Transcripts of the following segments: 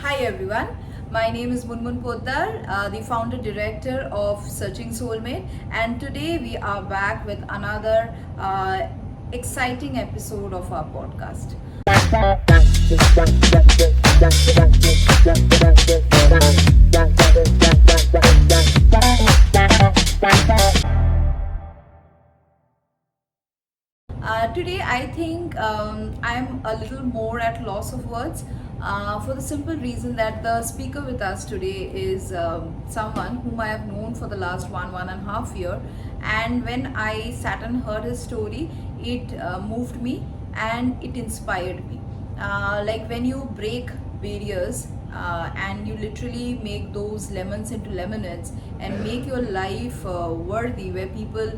Hi everyone, my name is Munmun Poddar, the founder director of Searching Soulmate, and today we are back with another exciting episode of our podcast. Today, I think I'm a little more at loss of words for the simple reason that the speaker with us today is someone whom I have known for the last 1.5 year. And when I sat and heard his story, it moved me and it inspired me. Like when you break barriers and you literally make those lemons into lemonades and make your life worthy, where people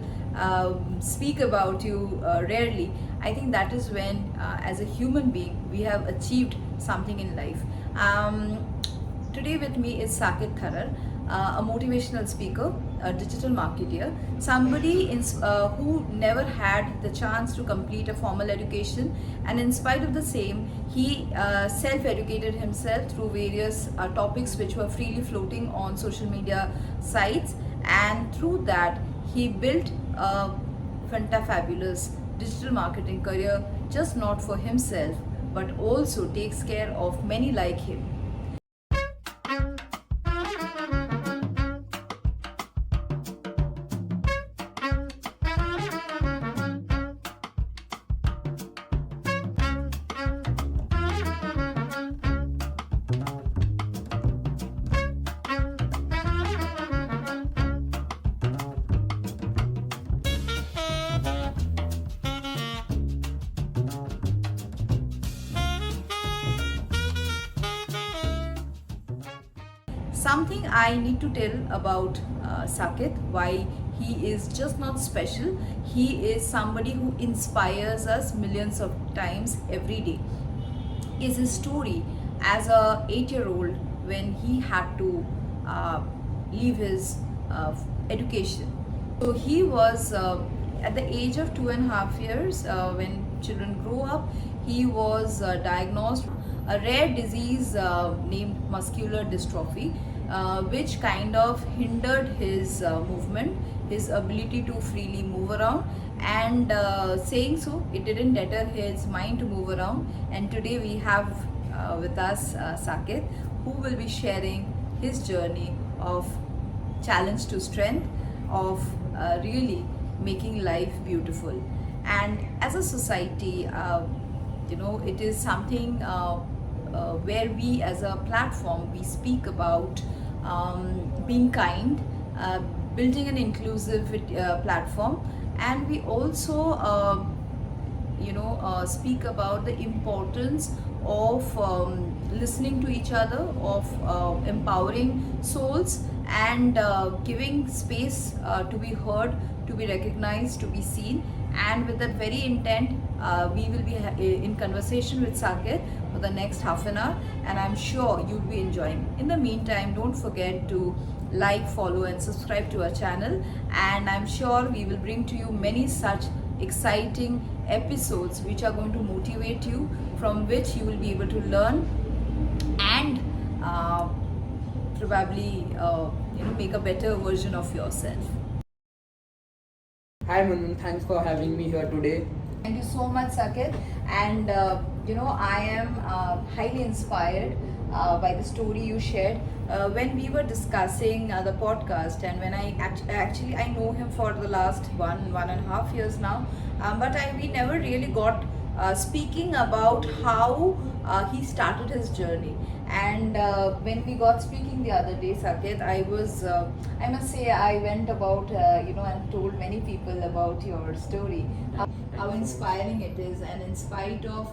speak about you rarely. I think that is when, as a human being, we have achieved something in life. Today with me is Saaket Tharad, a motivational speaker, a digital marketer, somebody who never had the chance to complete a formal education, and in spite of the same, he self-educated himself through various topics which were freely floating on social media sites, and through that, he built a fabulous digital marketing career, just not for himself, but also takes care of many like him. Something I need to tell about Saaket, why he is just not special, he is somebody who inspires us millions of times every day, is his story as a 8-year-old when he had to leave his education. So he was at the age of 2.5 years, when children grow up, he was diagnosed a rare disease named muscular dystrophy, which kind of hindered his movement, his ability to freely move around, and saying so, it didn't deter his mind to move around. And today we have with us Saaket, who will be sharing his journey of challenge to strength, of really making life beautiful. And as a society, it is something where we as a platform, we speak about being kind, building an inclusive platform, and we also speak about the importance of listening to each other, of empowering souls, and giving space to be heard, to be recognized, to be seen. And with that very intent, we will be in conversation with Saaket for the next half an hour, and I'm sure you'll be enjoying. In the meantime, don't forget to like, follow, and subscribe to our channel, and I'm sure we will bring to you many such exciting episodes which are going to motivate you, from which you will be able to learn and probably make a better version of yourself. Hi Manu, thanks for having me here today. Thank you so much, Saaket. And I am highly inspired by the story you shared when we were discussing the podcast, and when I actually I know him for the last 1.5 years now, but we never really got speaking about how he started his journey. And when we got speaking the other day, Saaket, I must say, I went about, and told many people about your story, how inspiring it is. And in spite of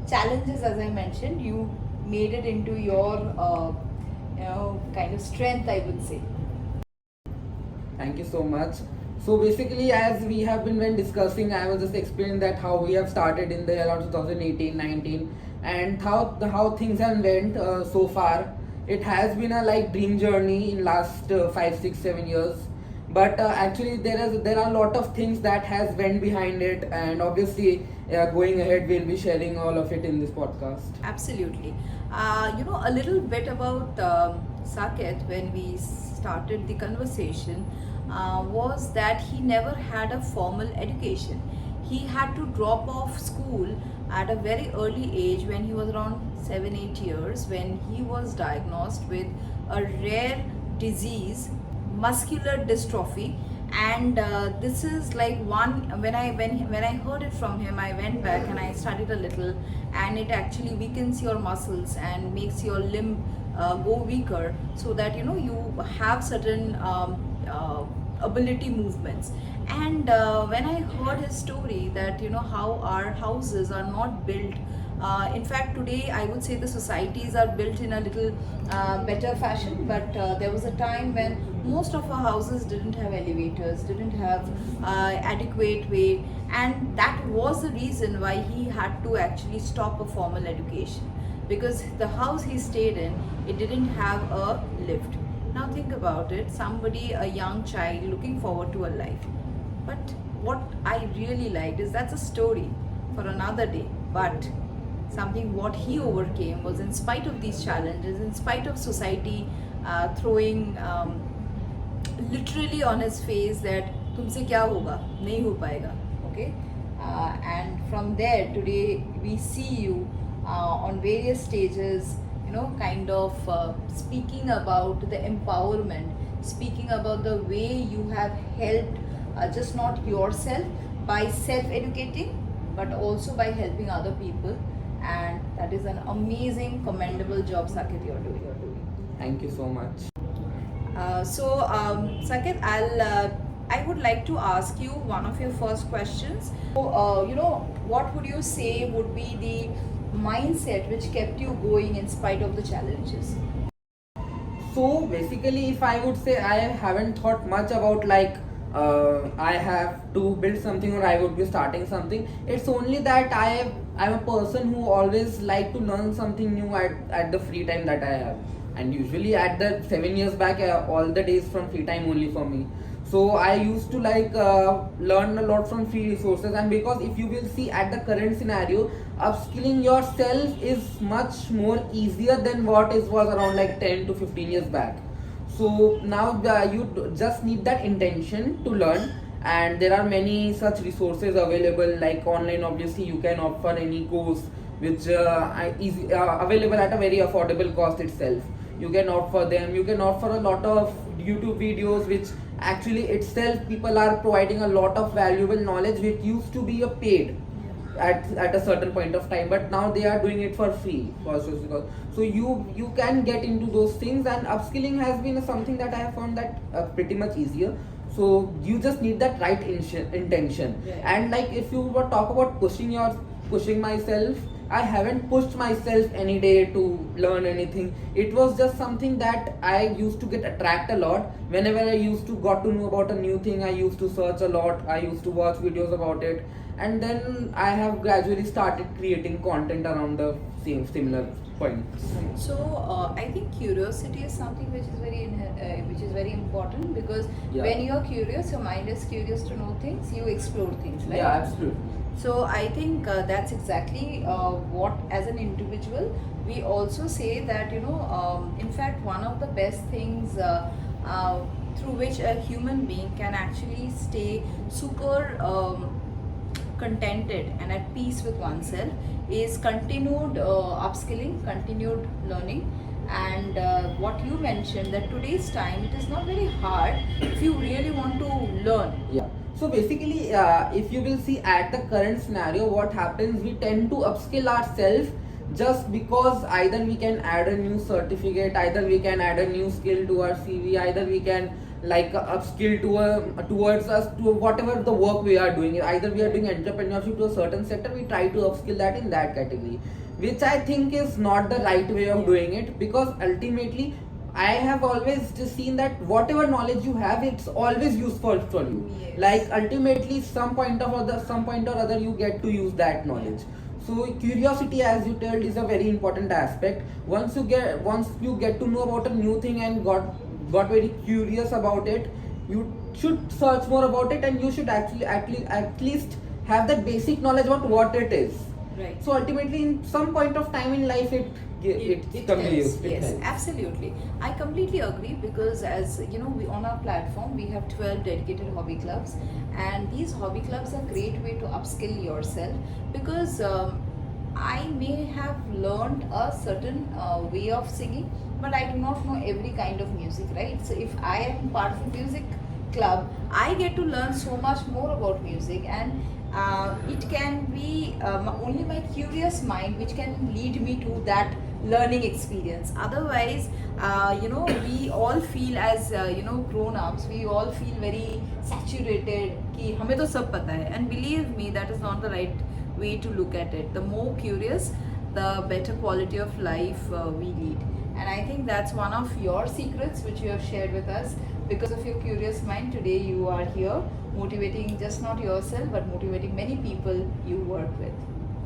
challenges, as I mentioned, you made it into your, kind of strength, I would say. Thank you so much. So basically, as we have been when discussing, I was just explaining that how we have started in the year of 2018-19, and how things have went so far. It has been a dream journey in last 5, 6, 7 years. But actually, there are a lot of things that has went behind it, and obviously, going ahead, we'll be sharing all of it in this podcast. Absolutely. A little bit about Saket when we started the conversation was that he never had a formal education. He had to drop off school at a very early age when he was around 7 8 years, when he was diagnosed with a rare disease, muscular dystrophy. And this is like one, when I heard it from him, I went back and I studied a little, and it actually weakens your muscles and makes your limb go weaker, so that you have certain ability movements. And when I heard his story, that how our houses are not built, in fact today I would say the societies are built in a little better fashion, but there was a time when most of our houses didn't have elevators, didn't have adequate way, and that was the reason why he had to actually stop a formal education, because the house he stayed in, it didn't have a lift. Now think about it, somebody, a young child looking forward to a life. But what I really liked is that's a story for another day. But something what he overcame was, in spite of these challenges, in spite of society throwing literally on his face that तुमसे क्या होगा, नहीं हो पाएगा, okay? And from there today we see you on various stages, kind of speaking about the empowerment, speaking about the way you have helped just not yourself by self-educating, but also by helping other people. And that is an amazing, commendable job, Saket, you're doing. Thank you so much. Saket, I would like to ask you one of your first questions. So, what would you say would be the mindset which kept you going in spite of the challenges? So basically, if I would say, I haven't thought much about like I have to build something or I would be starting something. It's only that I'm a person who always like to learn something new at the free time that I have. And usually at the 7 years back, all the days from free time only for me. So I used to like learn a lot from free resources, and because if you will see at the current scenario, upskilling yourself is much more easier than what it was around like 10 to 15 years back. So now you just need that intention to learn, and there are many such resources available, like online. Obviously you can opt for any course which is available at a very affordable cost itself. You can opt for them. You can opt for a lot of YouTube videos which actually itself people are providing a lot of valuable knowledge which used to be a paid at a certain point of time, but now they are doing it for free. So you can get into those things, and upskilling has been something that I have found that pretty much easier. So you just need that right intention. Yeah. And like if you were talk about pushing myself, I haven't pushed myself any day to learn anything. It was just something that I used to get attract a lot. Whenever I used to got to know about a new thing, I used to search a lot. I used to watch videos about it, and then I have gradually started creating content around the similar point. So I think curiosity is something which is very important, because Yeah. when you are curious, your mind is curious to know things. You explore things, right? Yeah, absolutely. So I think that's exactly what, as an individual, we also say that in fact, one of the best things through which a human being can actually stay super contented and at peace with oneself is continued upskilling, continued learning. And what you mentioned, that today's time, it is not very hard if you really want to learn. Yeah. So basically, if you will see at the current scenario, what happens, we tend to upskill ourselves just because either we can add a new certificate, either we can add a new skill to our CV, either we can like upskill towards us to whatever the work we are doing. Either we are doing entrepreneurship to a certain sector, we try to upskill that in that category, which I think is not the right way of doing it, because ultimately I have always just seen that whatever knowledge you have, it's always useful for you. Yes. Like ultimately, some point or other, you get to use that knowledge. So curiosity, as you told, is a very important aspect. Once you get to know about a new thing and got very curious about it, you should search more about it, and you should actually at least have that basic knowledge about what it is. Right. So ultimately, in some point of time in life, it's come to use. It Yes, helps. absolutely. I completely agree because, as you know, we on our platform we have 12 dedicated hobby clubs, and these hobby clubs are great way to upskill yourself because I may have learned a certain way of singing, but I do not know every kind of music, right? So if I am part of a music club, I get to learn so much more about music, and it can be only my curious mind which can lead me to that learning experience. Otherwise, we all feel as grown-ups, we all feel very saturated कि हमें तो सब पता है, and believe me, that is not the right way to look at it. The more curious, the better quality of life we lead. And I think that's one of your secrets which you have shared with us. Because of your curious mind, today you are here motivating just not yourself but motivating many people you work with.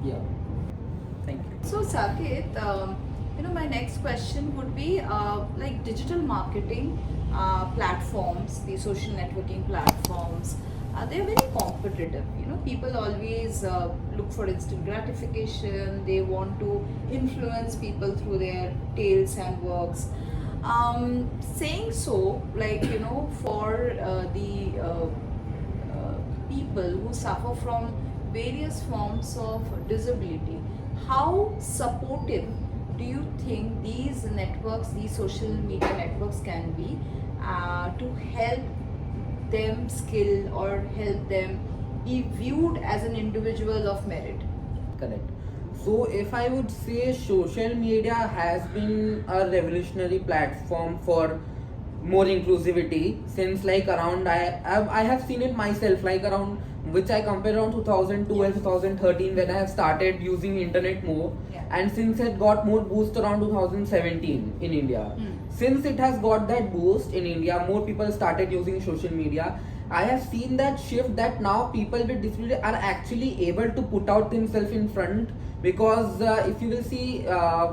Yeah. Thank you. So Saket, my next question would be like digital marketing platforms, the social networking platforms. They're very competitive. People always look for instant gratification. They want to influence people through their tales and works. Saying so, like for the people who suffer from various forms of disability, how supportive do you think these networks, these social media networks can be to help them skill or help them be viewed as an individual of merit? Correct. So if I would say social media has been a revolutionary platform for more inclusivity since like around I have seen it myself like around which I compare around 2012 2013 when I have started using internet more, Yeah. and since it got more boost around 2017 in India. Since it has got that boost in India, more people started using social media. I have seen that shift that now people with disability are actually able to put out themselves in front, because if you will see,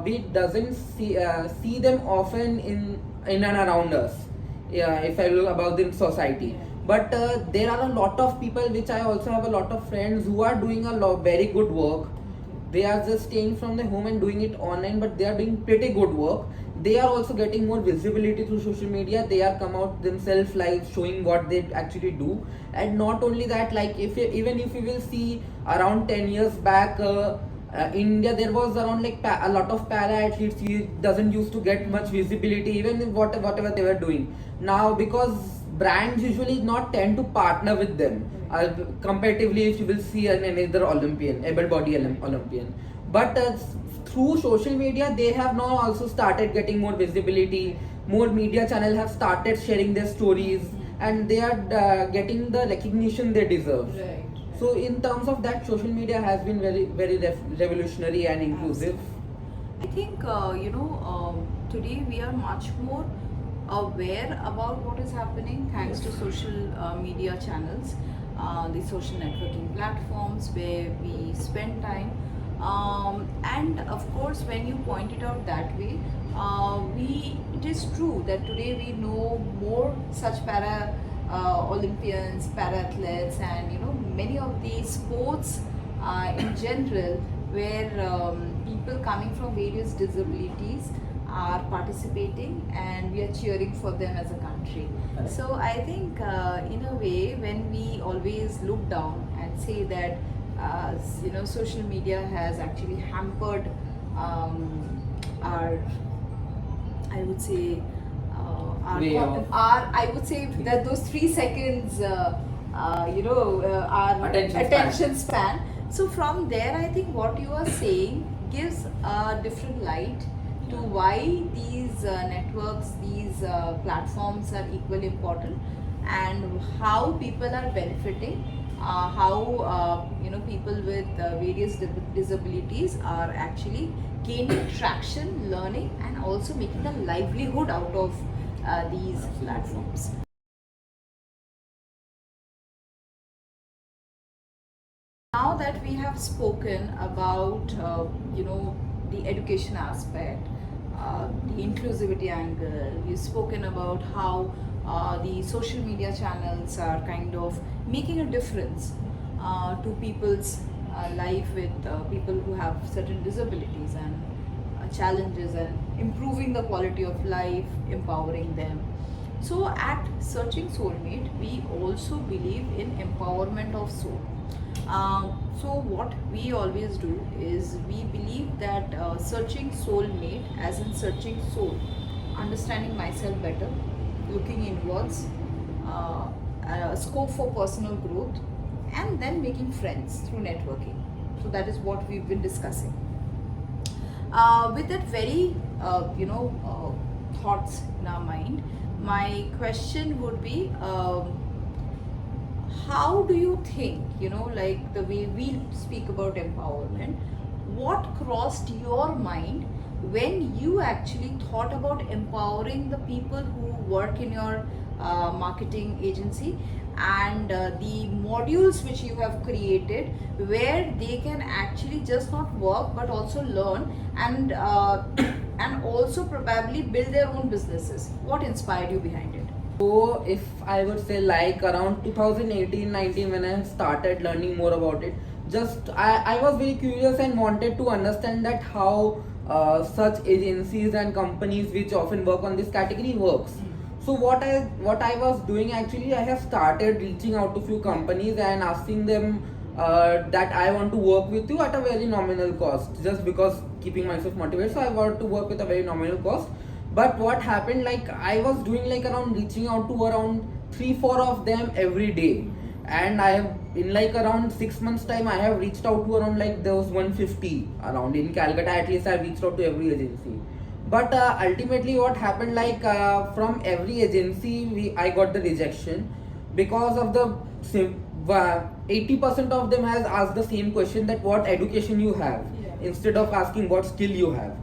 we doesn't see them often in and around us. Yeah, if I look about the society. But there are a lot of people, which I also have a lot of friends who are doing a lot very good work. They are just staying from the home and doing it online, but they are doing pretty good work. They are also getting more visibility through social media. They are come out themselves live showing what they actually do. And not only that, like even if you will see around 10 years back, India, there was around like a lot of para athletes. He doesn't used to get much visibility even in whatever they were doing. Now, because brands usually not tend to partner with them comparatively, if you will see another Olympian, able-bodied Olympian. But through social media, they have now also started getting more visibility. More media channels have started sharing their stories, and they are getting the recognition they deserve. Right. So in terms of that, social media has been very revolutionary and inclusive. I think today we are much more aware about what is happening thanks to social media channels, the social networking platforms where we spend time. And of course, when you point it out that way, it is true that today we know more such para Olympians, para athletes, and many of these sports in general, where people coming from various disabilities are participating, and we are cheering for them as a country. Correct. So I think in a way, when we always look down and say that social media has actually hampered our, I would say, Way of- I would say that those 3 seconds, our Attention span. So from there, I think what you are saying gives a different light to why these networks, these platforms are equally important, and how people are benefiting, how people with various disabilities are actually gaining traction, learning, and also making a livelihood out of these platforms. Now that we have spoken about the education aspect, the inclusivity angle, we've spoken about how the social media channels are kind of making a difference to people's life with people who have certain disabilities, and challenges and improving the quality of life, empowering them. So at Searching Soulmate, we also believe in empowerment of soul. So what we always do is we believe that searching soulmate, as in searching soul, understanding myself better, looking inwards, scope for personal growth, and then making friends through networking. So that is what we've been discussing. With that very thoughts in our mind, my question would be, how do you think, like the way we speak about empowerment, what crossed your mind when you actually thought about empowering the people who work in your marketing agency, and the modules which you have created where they can actually just not work but also learn, and and also probably build their own businesses? What inspired you behind it? So if I would say like around 2018-19 when I started learning more about it, just I was very curious and wanted to understand that how such agencies and companies which often work on this category works. So what I was doing actually, I have started reaching out to few companies and asking them that I want to work with you at a very nominal cost, just because keeping myself motivated. So I want to work with a very nominal cost. But what happened, like I was doing like around reaching out to around 3-4 of them every day, and I have in like around 6 months time I have reached out to around like there was 150 around in Calcutta. At least I reached out to every agency. But ultimately what happened, like from every agency I got the rejection because of the 80% of them has asked the same question, that what education you have, instead of asking what skill you have.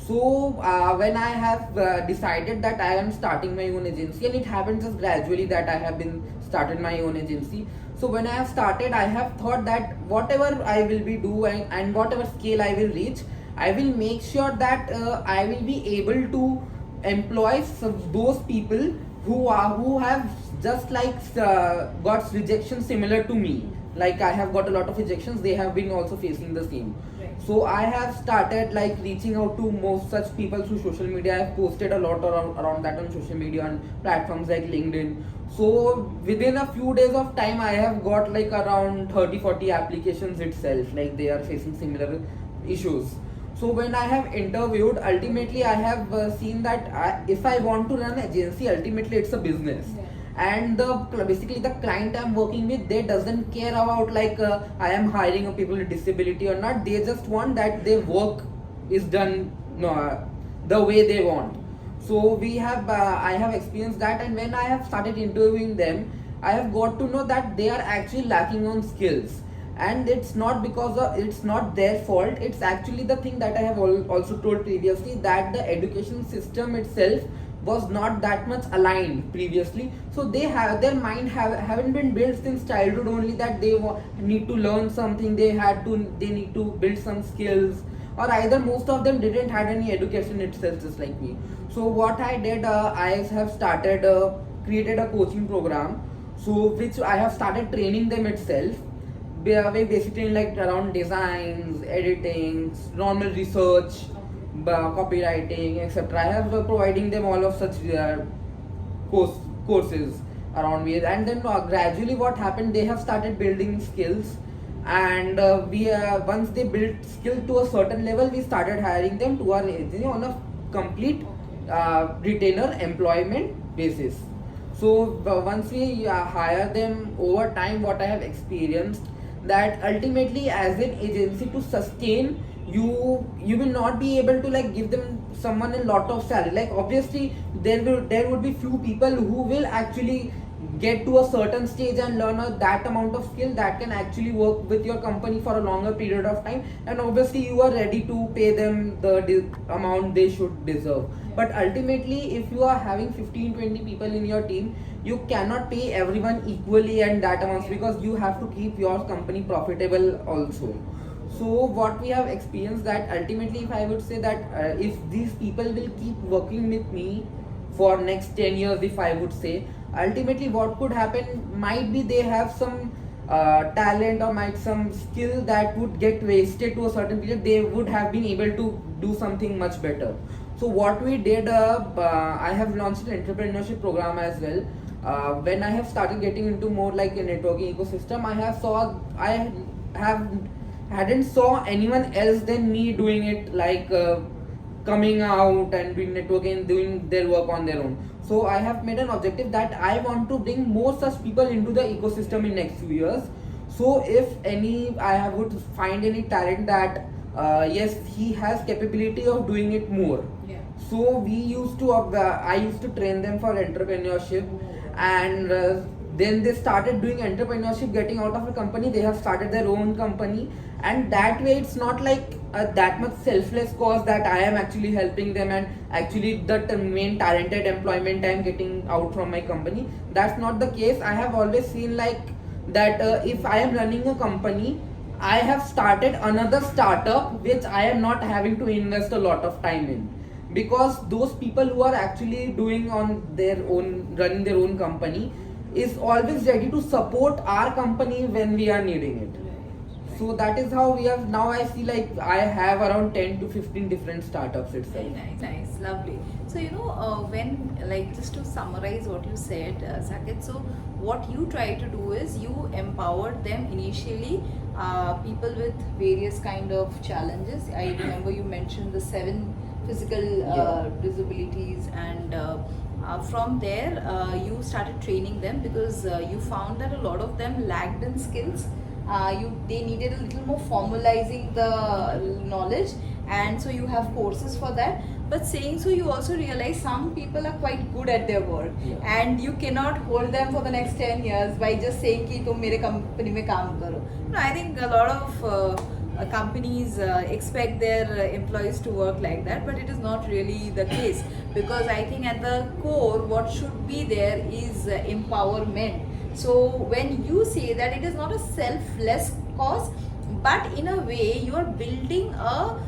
So when I have decided that I am starting my own agency, and it happens just gradually that I have been started my own agency. So when I have started, I have thought that whatever I will be doing and whatever scale I will reach, I will make sure that I will be able to employ those people who have just like got rejection similar to me. Like I have got a lot of rejections, they have been also facing the same. So I have started like reaching out to most such people through social media. I have posted a lot around that on social media on platforms like LinkedIn. So within a few days of time, I have got like around 30-40 applications itself, like they are facing similar issues. So when I have interviewed, ultimately I have seen that if I want to run an agency, ultimately it's a business. And basically the client I'm working with, they doesn't care about like I am hiring a people with disability or not. They just want that their work is done the way they want. So I have experienced that, and when I have started interviewing them, I have got to know that they are actually lacking on skills. And it's not it's not their fault. It's actually the thing that I have also told previously, that the education system itself was not that much aligned previously. So they have their mind haven't been built since childhood only, that they need to learn something, they need to build some skills, or either most of them didn't had any education itself, just like me. So what I did, I have started created a coaching program, so which I have started training them itself. We basically like around designs, editing, normal research, copywriting, etc. I have providing them all of such courses around me, and then gradually what happened, they have started building skills, and once they built skill to a certain level, we started hiring them to our agency on a complete retainer employment basis. So once we hire them, over time what I have experienced, that ultimately as an agency, to sustain you will not be able to like give them someone a lot of salary. Like obviously there would be few people who will actually get to a certain stage and learn that amount of skill that can actually work with your company for a longer period of time, and obviously you are ready to pay them the amount they should deserve. But ultimately, if you are having 15-20 people in your team, you cannot pay everyone equally and that amounts, because you have to keep your company profitable also. So what we have experienced, that ultimately if I would say that if these people will keep working with me for next 10 years, if I would say, ultimately what could happen might be they have some talent or might some skill that would get wasted to a certain period, they would have been able to do something much better. So what we did, I have launched an entrepreneurship program as well. When I have started getting into more like a networking ecosystem, I have hadn't saw anyone else than me doing it, like coming out and doing networking, doing their work on their own. So I have made an objective that I want to bring more such people into the ecosystem in next few years. So if any would find any talent that yes, he has capability of doing it more. Yeah. So I used to train them for entrepreneurship, and then they started doing entrepreneurship, getting out of a company, they have started their own company, and that way it's not like that much selfless cause that I am actually helping them, and actually the main talented employment I am getting out from my company. That's not the case. I have always seen like that if I am running a company, I have started another startup which I am not having to invest a lot of time in, because those people who are actually doing on their own, running their own company, is always ready to support our company when we are needing it. So that is how we have now. I see like I have around 10 to 15 different startups itself. Very nice, lovely. So when, like, just to summarize what you said, Saket. So what you try to do is you empowered them initially, people with various kind of challenges. I remember you mentioned the 7 physical disabilities, and from there you started training them, because you found that a lot of them lacked in skills. They needed a little more formalizing the knowledge, and so you have courses for that. But saying so, you also realize some people are quite good at their work, and you cannot hold them for the next 10 years by just saying कि तुम मेरे company में काम करो. No, I think a lot of companies expect their employees to work like that, but it is not really the case, because I think at the core what should be there is empowerment. So when you say that it is not a selfless cause, but in a way you are building a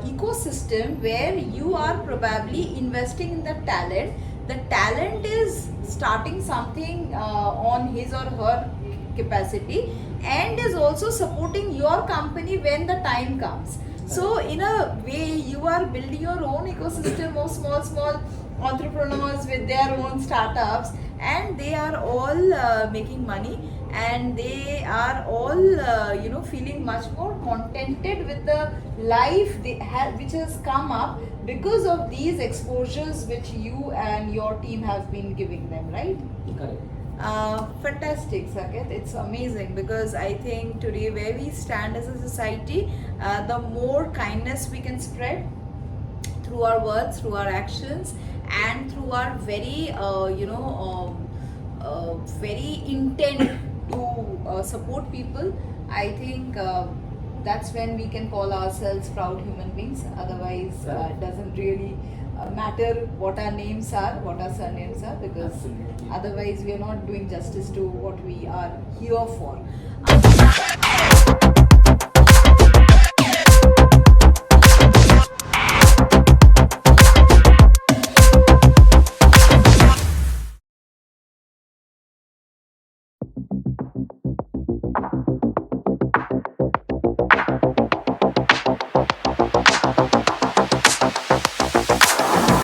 ecosystem where you are probably investing in the talent. The talent is starting something on his or her capacity, and is also supporting your company when the time comes. So in a way you are building your own ecosystem of small entrepreneurs with their own startups, and they are all making money, and they are all feeling much more contented with the life they have, which has come up because of these exposures which you and your team have been giving them, right? Correct. Fantastic, Saket. It's amazing, because I think today where we stand as a society, the more kindness we can spread through our words, through our actions, and through our very intent to support people. I think that's when we can call ourselves proud human beings. Otherwise, it doesn't really matter what our names are, what our surnames are, because Absolutely. otherwise we are not doing justice to what we are here for.